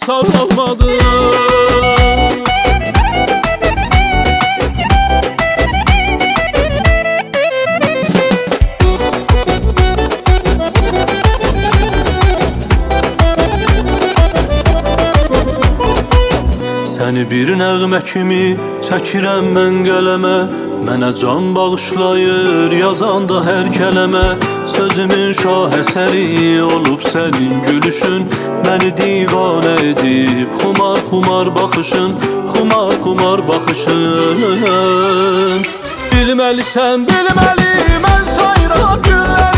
sağlamadı. Səni bir nəğmə kimi çəkirəm mən qələmə, mənə can bağışlayır yazanda hər kələmə. Sözümün şahəsəri olub sənin gülüşün, məni divanə edib xumar xumar baxışın, xumar xumar baxışın. Bilməlisən, bilməli mən sayıram günləri.